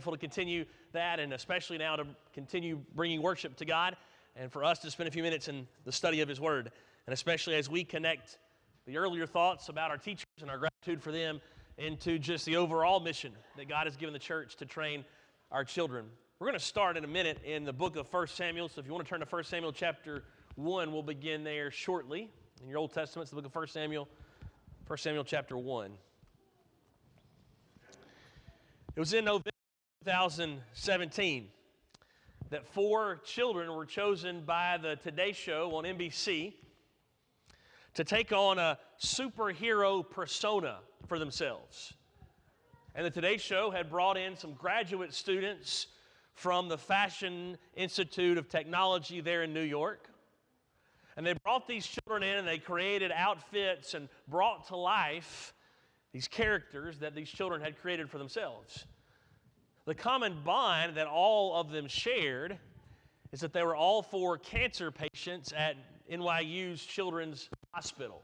grateful to continue that, and especially now to continue bringing worship to God, and for us to spend a few minutes in the study of His Word, and especially as we connect the earlier thoughts about our teachers and our gratitude for them into just the overall mission that God has given the church to train our children. We're going to start in a minute in the book of 1 Samuel, so if you want to turn to 1 Samuel chapter 1, we'll begin there shortly. In your Old Testament, it's the book of 1 Samuel chapter 1. It was in November 2017 that 4 children were chosen by the Today Show on NBC to take on a superhero persona for themselves. And the Today Show had brought in some graduate students from the Fashion Institute of Technology there in New York. And they brought these children in and they created outfits and brought to life these characters that these children had created for themselves. The common bond that all of them shared is that they were all 4 cancer patients at NYU's Children's Hospital.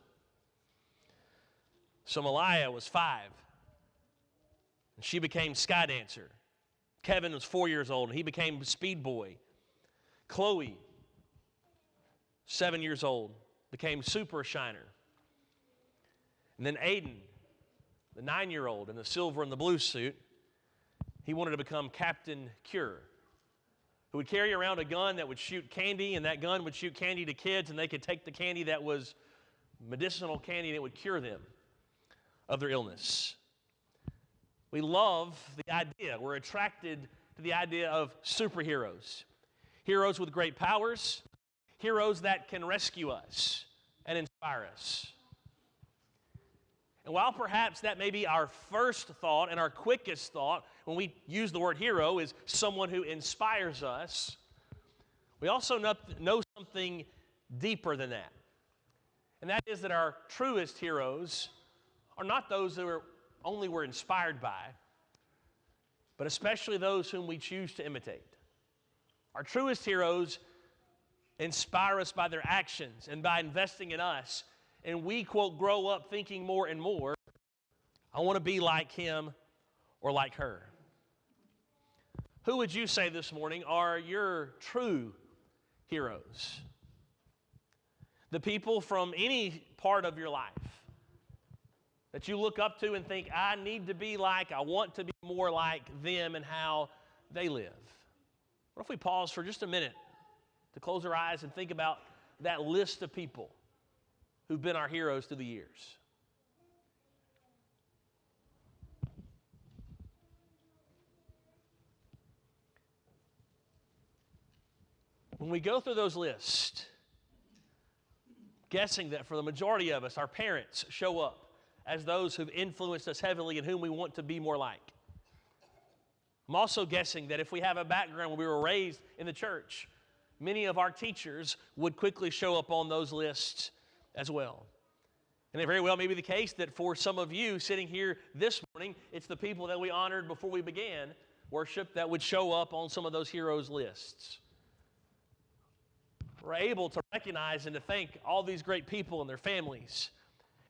So Malaya was 5, and she became Sky Dancer. Kevin was 4 years old, and he became Speed Boy. Chloe, 7 years old, became Super Shiner. And then Aiden, the 9-year-old in the silver and the blue suit, he wanted to become Captain Cure, who would carry around a gun that would shoot candy, and that gun would shoot candy to kids, and they could take the candy that was medicinal candy, and it would cure them of their illness. We love the idea. We're attracted to the idea of superheroes. Heroes with great powers, heroes that can rescue us and inspire us. And while perhaps that may be our first thought and our quickest thought when we use the word hero is someone who inspires us, we also know something deeper than that. And that is that our truest heroes are not those that we're inspired by, but especially those whom we choose to imitate. Our truest heroes inspire us by their actions and by investing in us. And we, quote, grow up thinking more and more, I want to be like him or like her. Who would you say this morning are your true heroes? The people from any part of your life that you look up to and think, I need to be like, I want to be more like them and how they live. What if we pause for just a minute to close our eyes and think about that list of people who've been our heroes through the years? When we go through those lists, guessing that for the majority of us, our parents show up as those who've influenced us heavily and whom we want to be more like. I'm also guessing that if we have a background where we were raised in the church, many of our teachers would quickly show up on those lists as well. And it very well may be the case that for some of you sitting here this morning, it's the people that we honored before we began worship that would show up on some of those heroes lists. We're able to recognize and to thank all these great people and their families,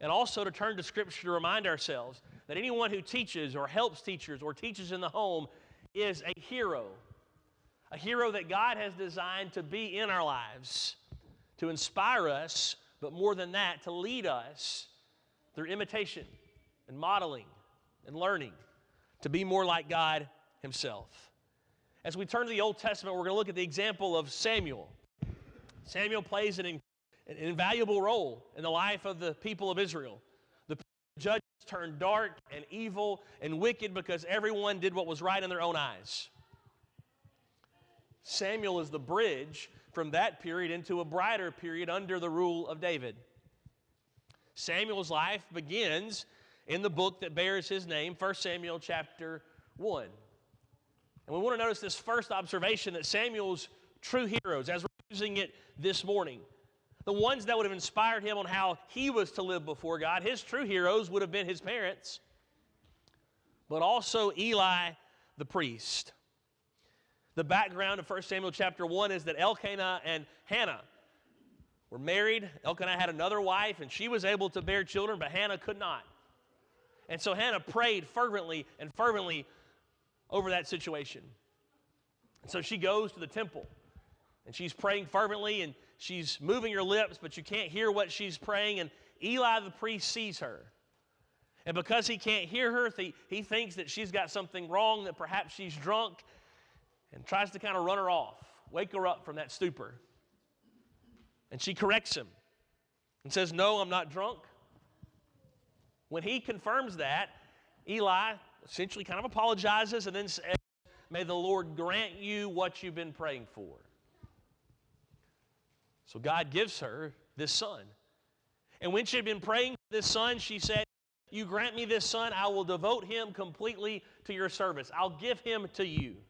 and also to turn to Scripture to remind ourselves that anyone who teaches or helps teachers or teaches in the home is a hero that God has designed to be in our lives, to inspire us, but more than that, to lead us through imitation and modeling and learning to be more like God Himself. As we turn to the Old Testament, we're going to look at the example of Samuel. Samuel plays an invaluable role in the life of the people of Israel. The judges turned dark and evil and wicked because everyone did what was right in their own eyes. Samuel is the bridge from that period into a brighter period under the rule of David. Samuel's life begins in the book that bears his name, 1 Samuel chapter 1. And we want to notice this first observation that Samuel's true heroes, as we're using it this morning, the ones that would have inspired him on how he was to live before God, his true heroes would have been his parents, but also Eli the priest. The background of 1 Samuel chapter 1 is that Elkanah and Hannah were married. Elkanah had another wife, and she was able to bear children, but Hannah could not. And so Hannah prayed fervently over that situation. And so she goes to the temple, and she's praying fervently, and she's moving her lips, but you can't hear what she's praying, and Eli the priest sees her. And because he can't hear her, he thinks that she's got something wrong, that perhaps she's drunk, and tries to kind of run her off, wake her up from that stupor. And she corrects him and says, "No, I'm not drunk." When he confirms that, Eli essentially kind of apologizes and then says, "May the Lord grant you what you've been praying for." So God gives her this son. And when she had been praying for this son, she said, "You grant me this son, I will devote him completely to your service. I'll give him to you."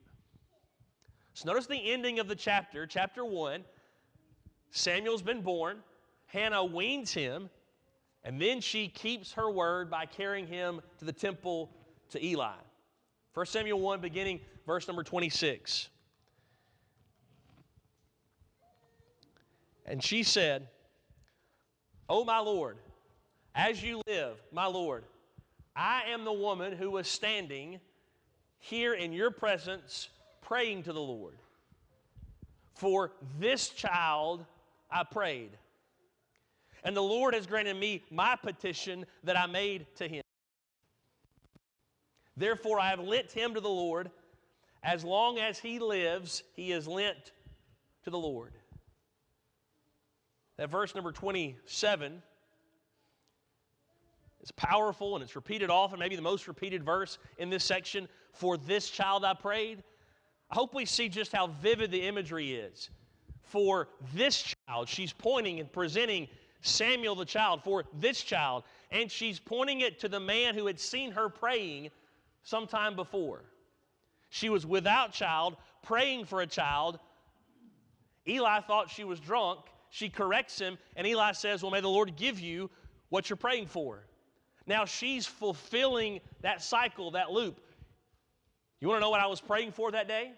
So notice the ending of the chapter, chapter 1. Samuel's been born. Hannah weans him. And then she keeps her word by carrying him to the temple to Eli. 1 Samuel 1, beginning verse number 26. And she said, "O my Lord, as you live, my Lord, I am the woman who was standing here in your presence praying to the Lord. For this child I prayed, and the Lord has granted me my petition that I made to him. Therefore I have lent him to the Lord. As long as he lives, he is lent to the Lord." That verse number 27 is powerful, and it's repeated often, maybe the most repeated verse in this section. For this child I prayed. I hope we see just how vivid the imagery is. For this child, she's pointing and presenting Samuel the child, for this child, and she's pointing it to the man who had seen her praying sometime before. She was without child, praying for a child. Eli thought she was drunk. She corrects him, and Eli says, "Well, may the Lord give you what you're praying for." Now she's fulfilling that cycle, that loop. You want to know what I was praying for that day?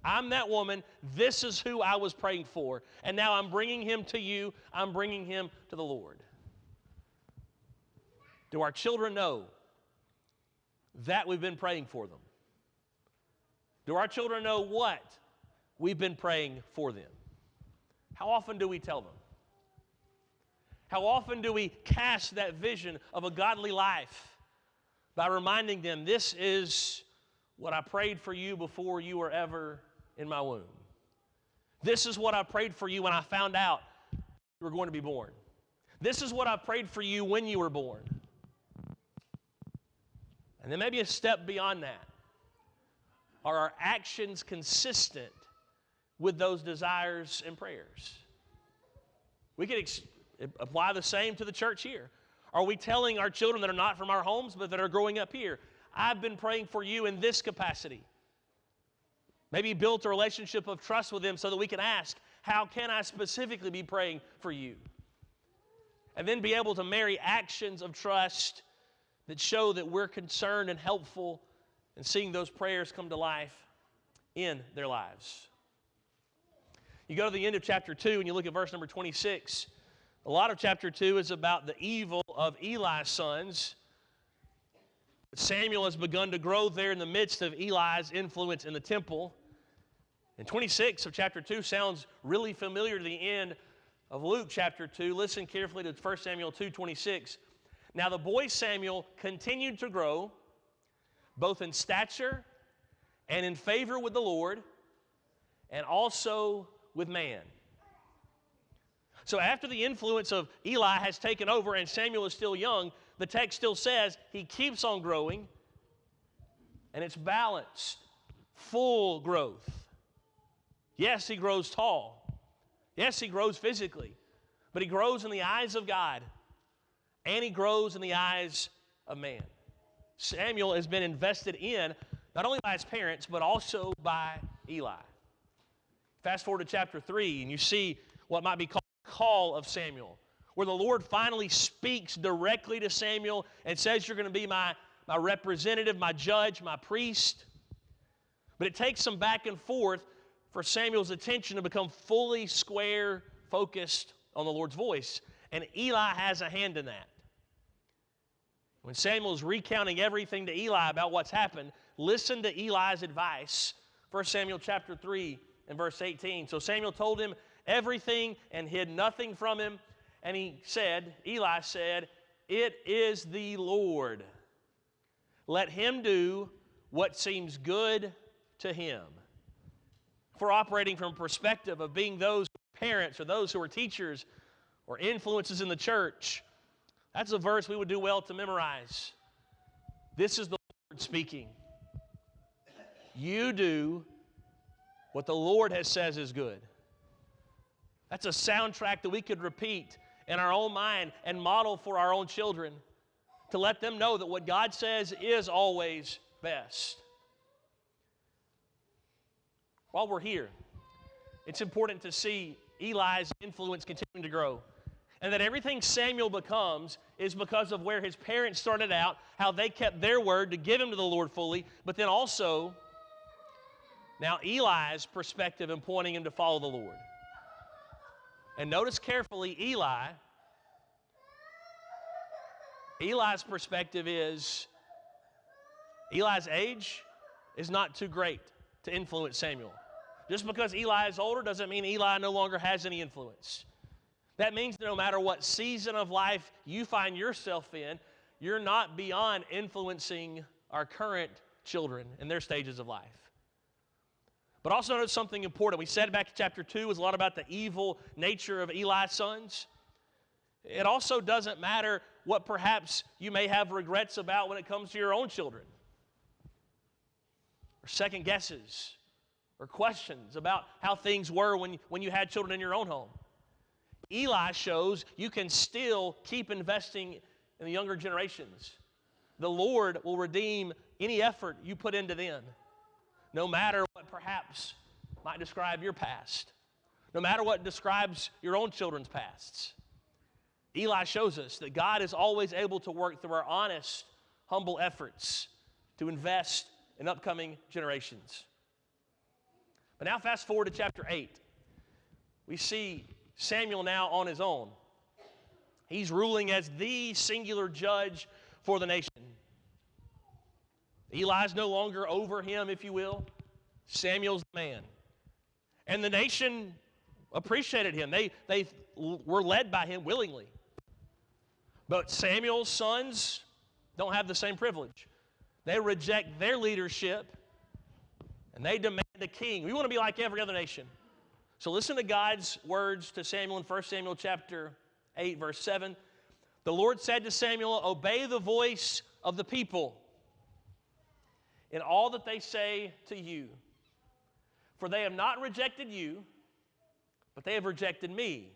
I'm that woman. This is who I was praying for. And now I'm bringing him to you. I'm bringing him to the Lord. Do our children know that we've been praying for them? Do our children know what we've been praying for them? How often do we tell them? How often do we cast that vision of a godly life by reminding them, this is what I prayed for you before you were ever in my womb. This is what I prayed for you when I found out you were going to be born. This is what I prayed for you when you were born. And then maybe a step beyond that. Are our actions consistent with those desires and prayers? We could apply the same to the church here. Are we telling our children that are not from our homes but that are growing up here, I've been praying for you in this capacity? Maybe built a relationship of trust with them so that we can ask, how can I specifically be praying for you? And then be able to marry actions of trust that show that we're concerned and helpful in seeing those prayers come to life in their lives. You go to the end of chapter 2 and you look at verse number 26. A lot of chapter 2 is about the evil of Eli's sons. Samuel has begun to grow there in the midst of Eli's influence in the temple. And 26 of chapter 2 sounds really familiar to the end of Luke chapter 2. Listen carefully to 1 Samuel 2:26. Now the boy Samuel continued to grow, both in stature and in favor with the Lord, and also with man. So after the influence of Eli has taken over and Samuel is still young, the text still says he keeps on growing, and it's balanced, full growth. Yes, he grows tall. Yes, he grows physically, but he grows in the eyes of God, and he grows in the eyes of man. Samuel has been invested in not only by his parents, but also by Eli. Fast forward to chapter 3, and you see what might be called the call of Samuel, where the Lord finally speaks directly to Samuel and says, you're going to be my representative, my judge, my priest. But it takes some back and forth for Samuel's attention to become fully square, focused on the Lord's voice. And Eli has a hand in that. When Samuel is recounting everything to Eli about what's happened, listened to Eli's advice. 1 Samuel chapter 3 and verse 18. So Samuel told him everything and hid nothing from him. And Eli said, "It is the Lord. Let him do what seems good to him." If we're operating from a perspective of being those parents or those who are teachers or influences in the church, that's a verse we would do well to memorize. This is the Lord speaking. You do what the Lord has says is good. That's a soundtrack that we could repeat in our own mind and model for our own children to let them know that what God says is always best. While we're here, it's important to see Eli's influence continuing to grow, and that everything Samuel becomes is because of where his parents started out, how they kept their word to give him to the Lord fully, but then also now Eli's perspective in pointing him to follow the Lord. And notice carefully, Eli's perspective is Eli's age is not too great to influence Samuel. Just because Eli is older doesn't mean Eli no longer has any influence. That means that no matter what season of life you find yourself in, you're not beyond influencing our current children in their stages of life. But also notice something important. We said back in chapter 2 was a lot about the evil nature of Eli's sons. It also doesn't matter what perhaps you may have regrets about when it comes to your own children, or second guesses, or questions about how things were when you had children in your own home. Eli shows you can still keep investing in the younger generations. The Lord will redeem any effort you put into them, no matter what perhaps might describe your past, no matter what describes your own children's pasts. Eli shows us that God is always able to work through our honest, humble efforts to invest in upcoming generations. But now fast forward to chapter 8. We see Samuel now on his own. He's ruling as the singular judge for the nation. Eli's no longer over him, if you will. Samuel's the man. And the nation appreciated him. They were led by him willingly. But Samuel's sons don't have the same privilege. They reject their leadership, and they demand a king. We want to be like every other nation. So listen to God's words to Samuel in 1 Samuel chapter 8, verse 7. The Lord said to Samuel, "Obey the voice of the people in all that they say to you. For they have not rejected you, but they have rejected me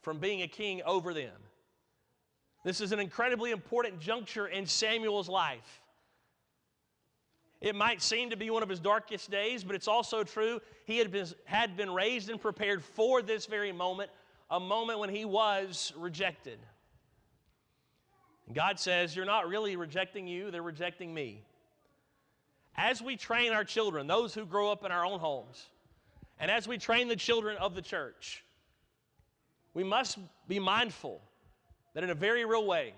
from being a king over them." This is an incredibly important juncture in Samuel's life. It might seem to be one of his darkest days, but it's also true. He had been raised and prepared for this very moment, a moment when he was rejected. And God says, "You're not really rejecting you, they're rejecting me." As we train our children, those who grow up in our own homes, and as we train the children of the church, we must be mindful that in a very real way,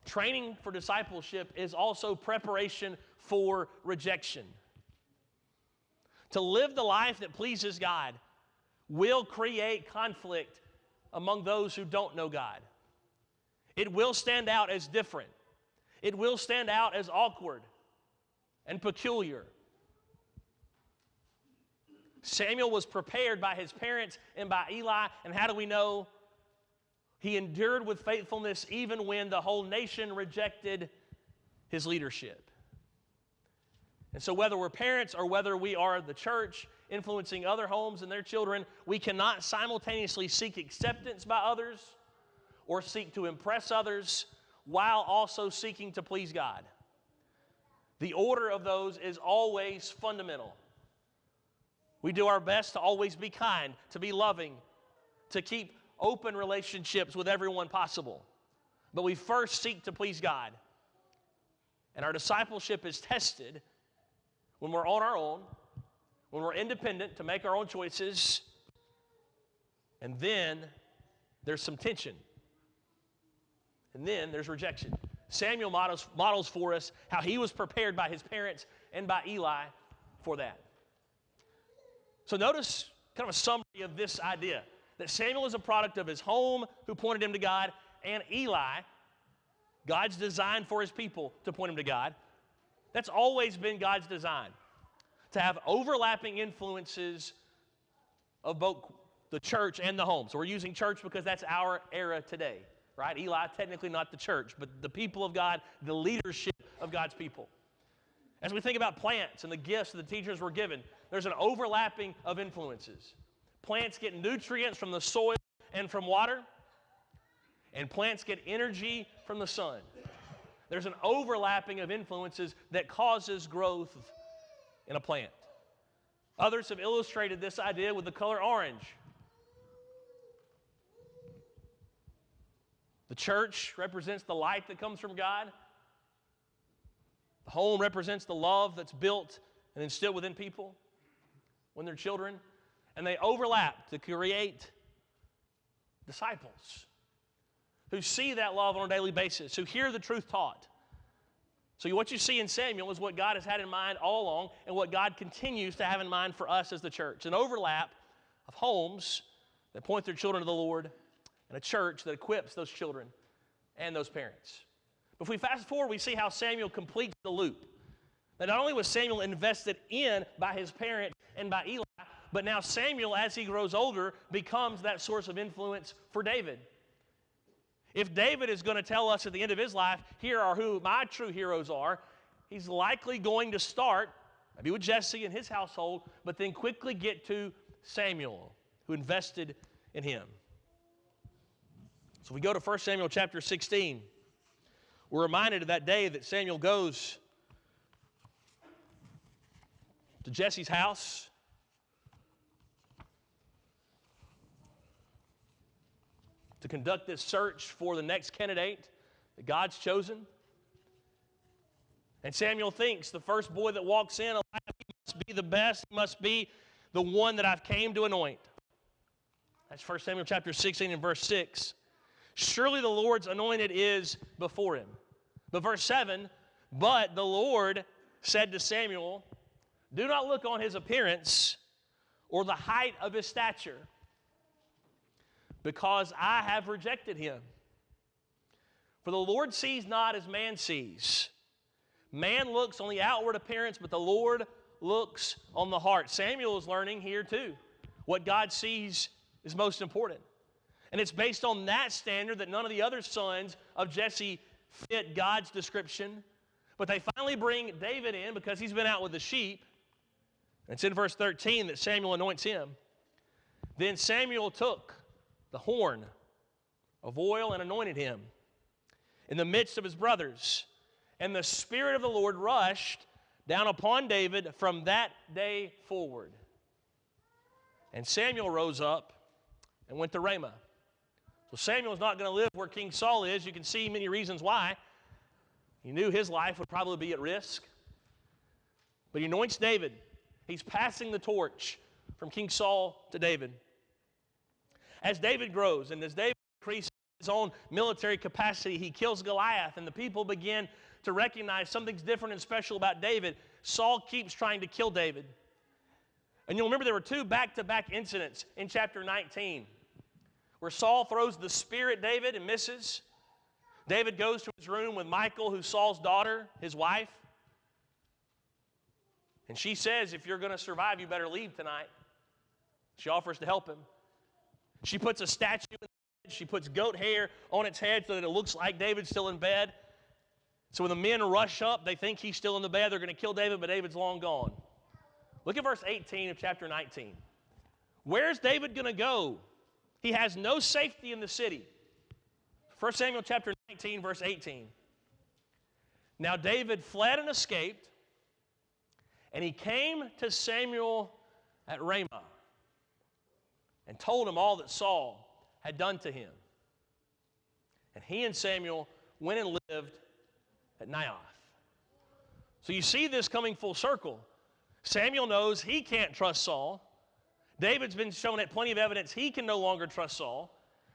training for discipleship is also preparation for rejection. To live the life that pleases God will create conflict among those who don't know God. It will stand out as different. It will stand out as awkward and peculiar. Samuel was prepared by his parents and by Eli, and how do we know? He endured with faithfulness even when the whole nation rejected his leadership. And so whether we're parents or whether we are the church influencing other homes and their children, we cannot simultaneously seek acceptance by others or seek to impress others while also seeking to please God. The order of those is always fundamental. We do our best to always be kind, to be loving, to keep open relationships with everyone possible. But we first seek to please God. And our discipleship is tested when we're on our own, when we're independent to make our own choices, and then there's some tension. And then there's rejection. Samuel models for us how he was prepared by his parents and by Eli for that. So notice kind of a summary of this idea, that Samuel is a product of his home, who pointed him to God, and Eli, God's design for his people to point him to God. That's always been God's design, to have overlapping influences of both the church and the home. So we're using church because that's our era today, right? Eli, technically not the church, but the people of God, the leadership of God's people. As we think about plants and the gifts that the teachers were given, there's an overlapping of influences. Plants get nutrients from the soil and from water, and plants get energy from the sun. There's an overlapping of influences that causes growth in a plant. Others have illustrated this idea with the color orange. The church represents the light that comes from God. The home represents the love that's built and instilled within people when they're children. And they overlap to create disciples who see that love on a daily basis, who hear the truth taught. So what you see in Samuel is what God has had in mind all along and what God continues to have in mind for us as the church. An overlap of homes that point their children to the Lord and a church that equips those children and those parents. But if we fast forward, we see how Samuel completes the loop. That not only was Samuel invested in by his parent and by Eli, but now Samuel, as he grows older, becomes that source of influence for David. If David is going to tell us at the end of his life, here are who my true heroes are, he's likely going to start, maybe with Jesse and his household, but then quickly get to Samuel, who invested in him. So we go to 1 Samuel chapter 16. We're reminded of that day that Samuel goes to Jesse's house. To conduct this search for the next candidate that God's chosen. And Samuel thinks the first boy that walks in, he must be the best, he must be the one that I've came to anoint. That's 1 Samuel chapter 16 and verse 6. Surely the Lord's anointed is before him. But verse 7, but the Lord said to Samuel, do not look on his appearance or the height of his stature, because I have rejected him. For the Lord sees not as man sees. Man looks on the outward appearance, but the Lord looks on the heart. Samuel is learning here too. What God sees is most important. And it's based on that standard that none of the other sons of Jesse fit God's description. But they finally bring David in because he's been out with the sheep. And it's in verse 13 that Samuel anoints him. Then Samuel took the horn of oil and anointed him in the midst of his brothers. And the Spirit of the Lord rushed down upon David from that day forward. And Samuel rose up and went to Ramah. So Samuel's not going to live where King Saul is. You can see many reasons why. He knew his life would probably be at risk. But he anoints David. He's passing the torch from King Saul to David. As David grows and as David increases his own military capacity, he kills Goliath, and the people begin to recognize something's different and special about David. Saul keeps trying to kill David. And you'll remember there were two back-to-back incidents in chapter 19 where Saul throws the spear at David and misses. David goes to his room with Michal, who's Saul's daughter, his wife. And she says, if you're going to survive, you better leave tonight. She offers to help him. She puts a statue in the bed. She puts goat hair on its head so that it looks like David's still in bed. So when the men rush up, they think he's still in the bed. They're going to kill David, but David's long gone. Look at verse 18 of chapter 19. Where's David going to go? He has no safety in the city. 1 Samuel chapter 19, verse 18. Now David fled and escaped, and he came to Samuel at Ramah and told him all that Saul had done to him. And he and Samuel went and lived at Naioth. So you see this coming full circle. Samuel knows he can't trust Saul. David's been shown at plenty of evidence he can no longer trust Saul.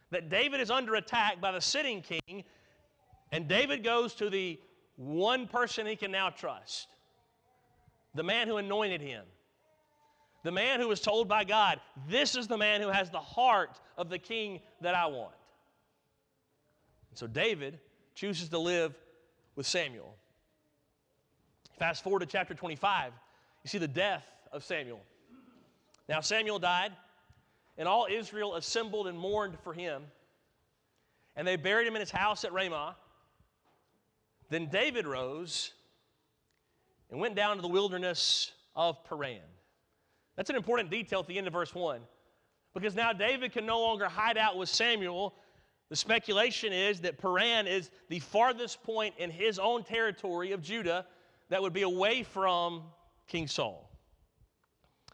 That David is under attack by the sitting king. And David goes to the one person he can now trust, the man who anointed him, the man who was told by God, this is the man who has the heart of the king that I want. And so David chooses to live with Samuel. Fast forward to chapter 25, you see the death of Samuel. Now Samuel died, and all Israel assembled and mourned for him, and they buried him in his house at Ramah. Then David rose and went down to the wilderness of Paran. That's an important detail at the end of verse 1, because now David can no longer hide out with Samuel. The speculation is that Paran is the farthest point in his own territory of Judah that would be away from King Saul.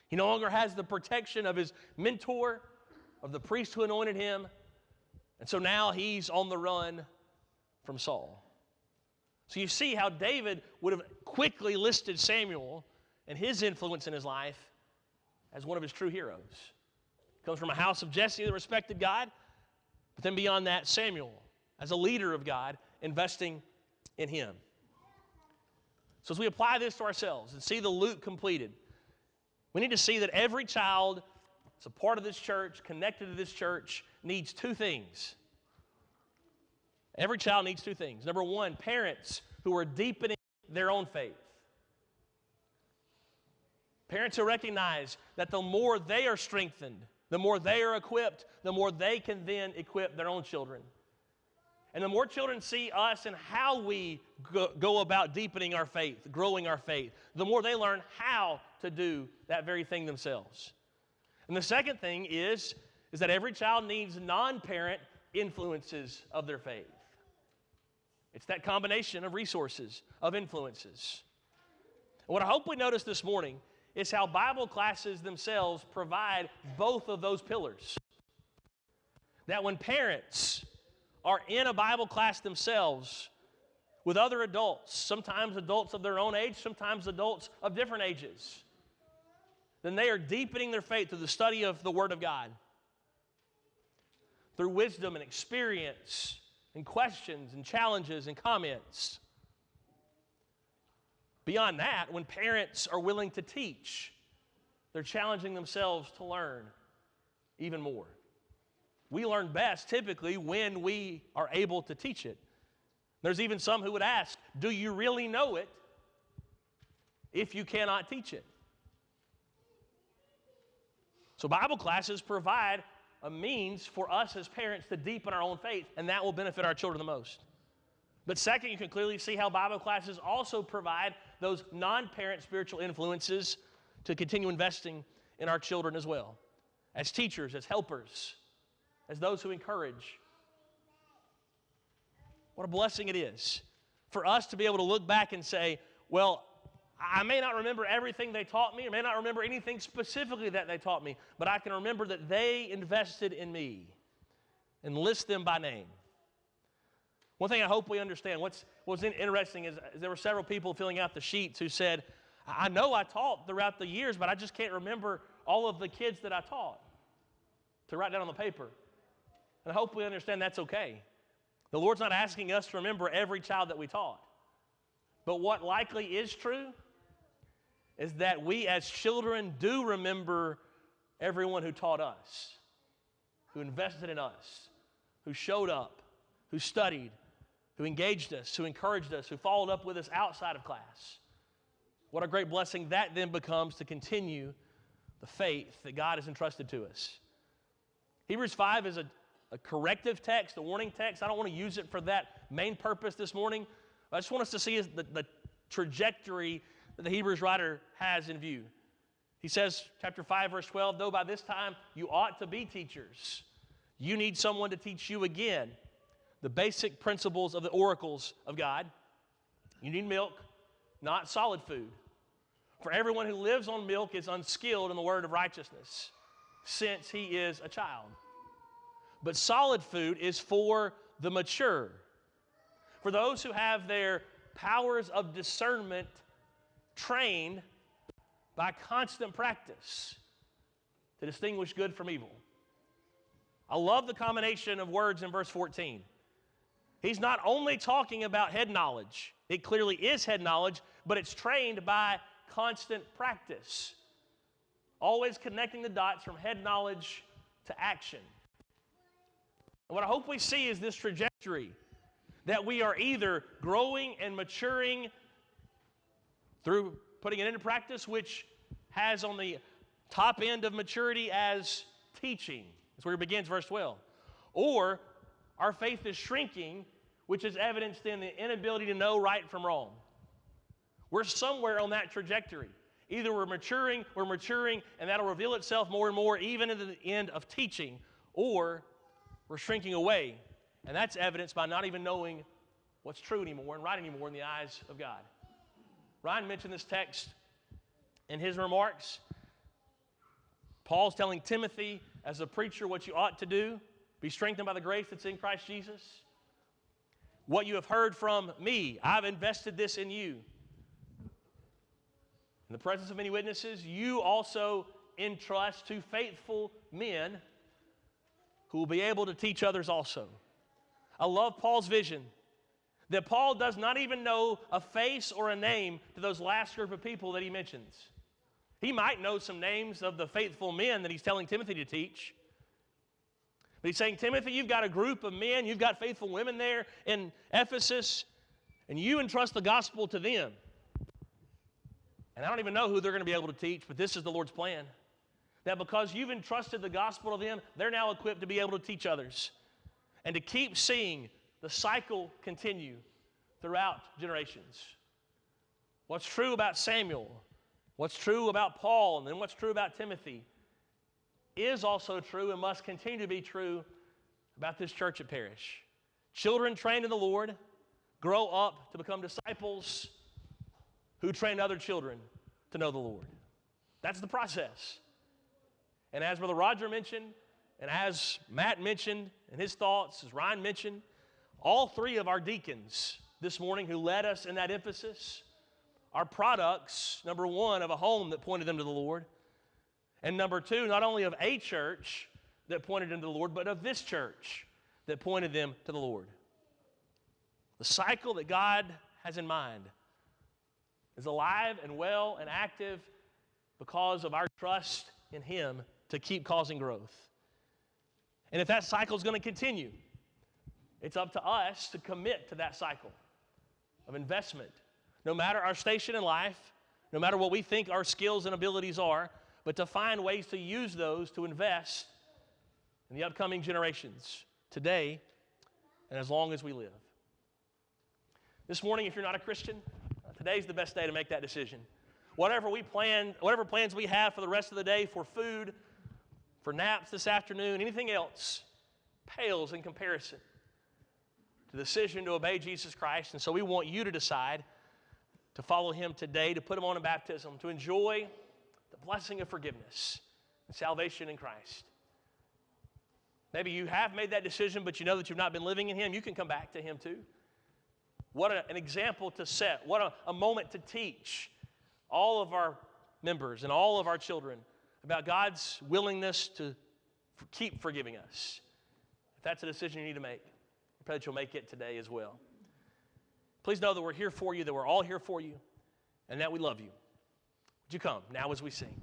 He no longer has the protection of his mentor, of the priest who anointed him, and so now he's on the run from Saul. So you see how David would have quickly listed Samuel and his influence in his life as one of his true heroes. He comes from a house of Jesse that respected God, but then beyond that, Samuel, as a leader of God, investing in him. So as we apply this to ourselves and see the loop completed, we need to see that every child that's a part of this church, connected to this church, needs two things. Every child needs two things. Number one, parents who are deepening their own faith. Parents who recognize that the more they are strengthened, the more they are equipped, the more they can then equip their own children. And the more children see us and how we go about deepening our faith, growing our faith, the more they learn how to do that very thing themselves. And the second thing is that every child needs non-parent influences of their faith. It's that combination of resources, of influences. And what I hope we notice this morning is how Bible classes themselves provide both of those pillars. That when parents are in a Bible class themselves with other adults, sometimes adults of their own age, sometimes adults of different ages, then they are deepening their faith through the study of the Word of God, through wisdom and experience and questions and challenges and comments. Beyond that, when parents are willing to teach, they're challenging themselves to learn even more. We learn best typically when we are able to teach it. There's even some who would ask, do you really know it if you cannot teach it? So Bible classes provide a means for us as parents to deepen our own faith, and that will benefit our children the most. But second, you can clearly see how Bible classes also provide those non-parent spiritual influences to continue investing in our children as well, as teachers, as helpers, as those who encourage. What a blessing it is for us to be able to look back and say, well, I may not remember everything they taught me, or may not remember anything specifically that they taught me, but I can remember that they invested in me and list them by name. One thing I hope we understand, what's interesting is there were several people filling out the sheets who said, I know I taught throughout the years, but I just can't remember all of the kids that I taught to write down on the paper. And I hope we understand that's okay. The Lord's not asking us to remember every child that we taught. But what likely is true is that we as children do remember everyone who taught us, who invested in us, who showed up, who studied, who engaged us, who encouraged us, who followed up with us outside of class. What a great blessing that then becomes to continue the faith that God has entrusted to us. Hebrews 5 is a corrective text, a warning text. I don't want to use it for that main purpose this morning. I just want us to see the trajectory that the Hebrews writer has in view. He says, chapter 5, verse 12, though by this time you ought to be teachers, you need someone to teach you again the basic principles of the oracles of God. You need milk, not solid food. For everyone who lives on milk is unskilled in the word of righteousness, since he is a child. But solid food is for the mature, for those who have their powers of discernment trained by constant practice to distinguish good from evil. I love the combination of words in verse 14. He's not only talking about head knowledge. It clearly is head knowledge, but it's trained by constant practice. Always connecting the dots from head knowledge to action. And what I hope we see is this trajectory, that we are either growing and maturing through putting it into practice, which has on the top end of maturity as teaching. That's where it begins, verse 12. Or our faith is shrinking, which is evidenced in the inability to know right from wrong. We're somewhere on that trajectory. Either we're maturing, and that'll reveal itself more and more, even at the end of teaching, or we're shrinking away, and that's evidenced by not even knowing what's true anymore and right anymore in the eyes of God. Ryan mentioned this text in his remarks. Paul's telling Timothy, as a preacher, what you ought to do. Be strengthened by the grace that's in Christ Jesus. What you have heard from me, I've invested this in you. In the presence of many witnesses, you also entrust to faithful men who will be able to teach others also. I love Paul's vision that Paul does not even know a face or a name to those last group of people that he mentions. He might know some names of the faithful men that he's telling Timothy to teach. But he's saying, Timothy, you've got a group of men, you've got faithful women there in Ephesus, and you entrust the gospel to them. And I don't even know who they're going to be able to teach, but this is the Lord's plan. That because you've entrusted the gospel to them, they're now equipped to be able to teach others. And to keep seeing the cycle continue throughout generations. What's true about Samuel, what's true about Paul, and then what's true about Timothy is also true and must continue to be true about this church at Parish. Children trained in the Lord grow up to become disciples who train other children to know the Lord. That's the process. And as Brother Roger mentioned, and as Matt mentioned in his thoughts, as Ryan mentioned, all three of our deacons this morning who led us in that emphasis are products, number one, of a home that pointed them to the Lord, and number two, not only of a church that pointed them to the Lord, but of this church that pointed them to the Lord. The cycle that God has in mind is alive and well and active because of our trust in Him to keep causing growth. And if that cycle is going to continue, it's up to us to commit to that cycle of investment, no matter our station in life, no matter what we think our skills and abilities are, but to find ways to use those to invest in the upcoming generations, today and as long as we live. This morning, if you're not a Christian, today's the best day to make that decision. Whatever plans we have for the rest of the day, for food, for naps this afternoon, anything else, pales in comparison to the decision to obey Jesus Christ. And so we want you to decide to follow Him today, to put Him on in baptism, to enjoy the blessing of forgiveness and salvation in Christ. Maybe you have made that decision, but you know that you've not been living in Him. You can come back to Him too. What an example to set. What a moment to teach all of our members and all of our children about God's willingness to keep forgiving us. If that's a decision you need to make, I pray that you'll make it today as well. Please know that we're here for you, that we're all here for you, and that we love you. Would you come now as we sing?